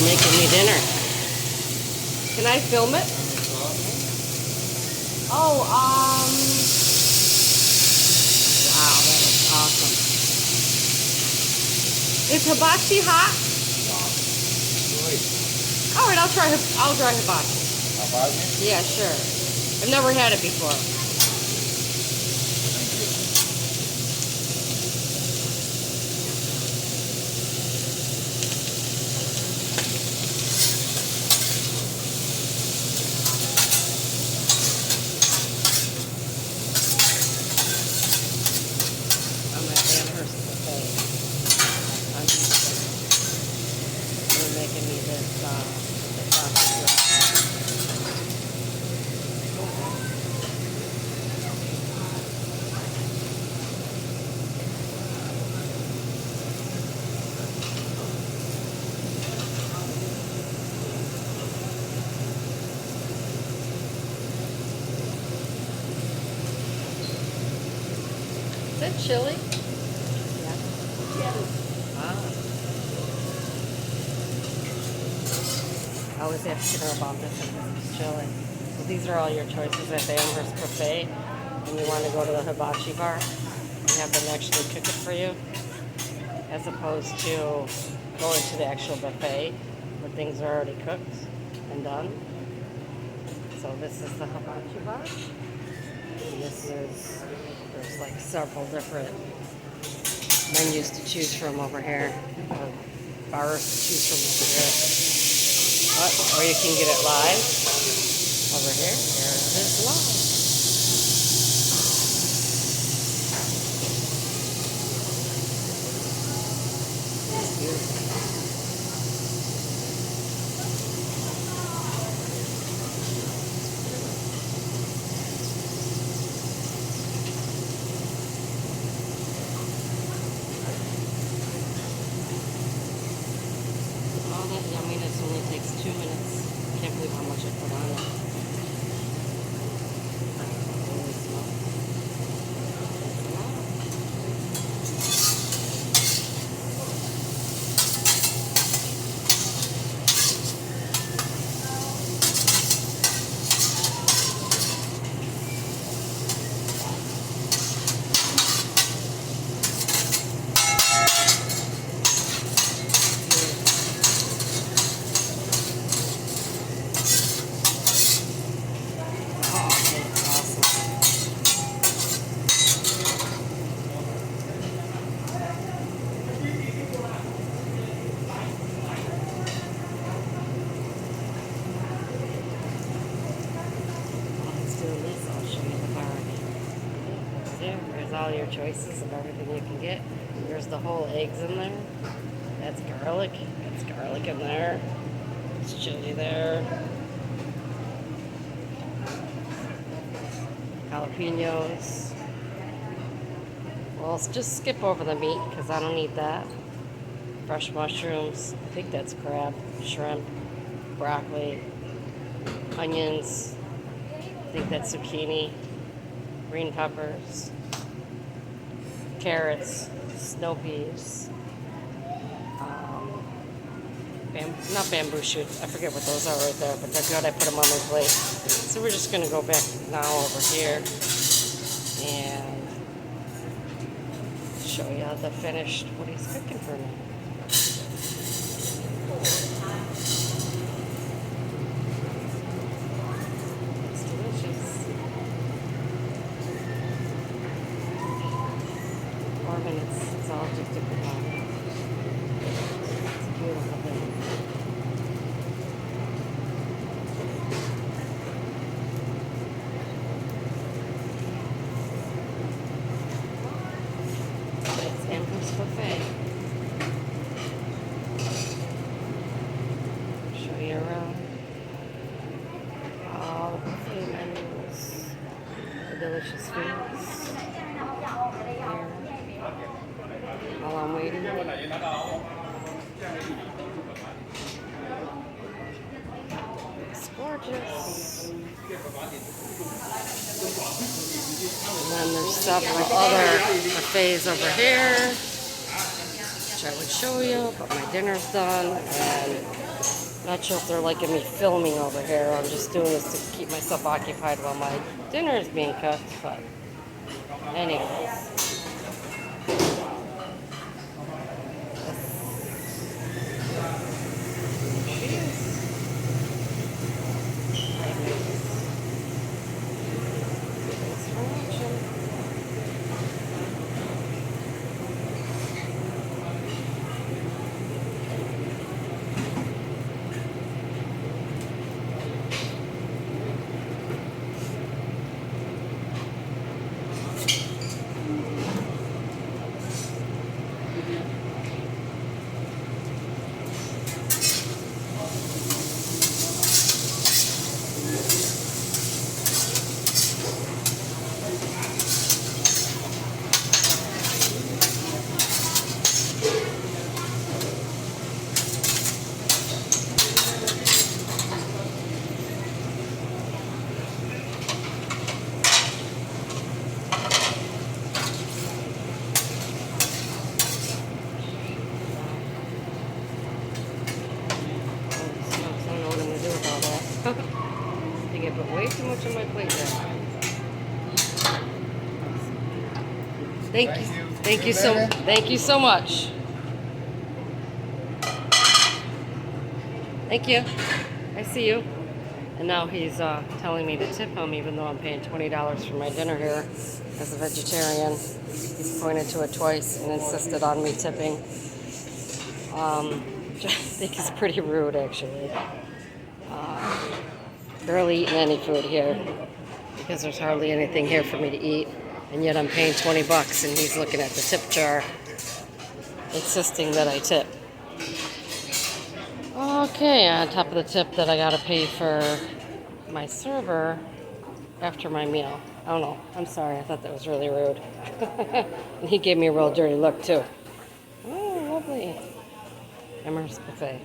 making me dinner. Can I film it? Oh, wow, that is awesome. Is hibachi hot? All right, I'll try hibachi. Hibachi? Yeah, sure. I've never had it before. I'm at Amherst buffet. They're making me this sausage roll. Is that chili? Yeah. Ah. I always have to know about this if it's chili. So these are all your choices at the Amherst buffet. And you want to go to the hibachi bar and have them actually cook it for you, as opposed to going to the actual buffet where things are already cooked and done. So this is the hibachi bar. And there's like several different menus to choose from over here, or bars to choose from over here. Or you can get it live over here. Here it is live. It's beautiful. All that yumminess only takes 2 minutes. Can't believe how much I put on it. Holy smokes. There's all your choices of everything you can get. There's the whole eggs in there. That's garlic. That's garlic in there. There's chili there. Jalapenos. Well, let's just skip over the meat because I don't need that. Fresh mushrooms. I think that's crab, shrimp, broccoli, onions. I think that's zucchini, green peppers, carrots, snow peas, not bamboo shoots. I forget what those are right there, but they're good. I put them on my plate. So we're just going to go back now over here and show you the finished, what he's cooking for me. It's delicious. 4 minutes. It's all just a good time. It's a beautiful thing. It's Amherst buffet. Show you around all the buffet menus, the delicious foods. Here. While I'm waiting. It's gorgeous. And then there's several other buffets over here, which I would show you, but my dinner's done, and Not sure if they're liking me filming over here. I'm just doing this to keep myself occupied while my dinner is being cooked. But anyways. I think I put way too much on my plate there. Thank you so much. Thank you. I see you. And now he's telling me to tip him, even though I'm paying $20 for my dinner here as a vegetarian. He's pointed to it twice and insisted on me tipping. I think he's pretty rude, actually. Barely eating any food here because there's hardly anything here for me to eat, and yet I'm paying $20 and he's looking at the tip jar, insisting that I tip. Okay, on top of the tip that I gotta pay for my server after my meal. I don't know. I'm sorry. I thought that was really rude. And he gave me a real dirty look too. Oh, lovely. Amherst buffet.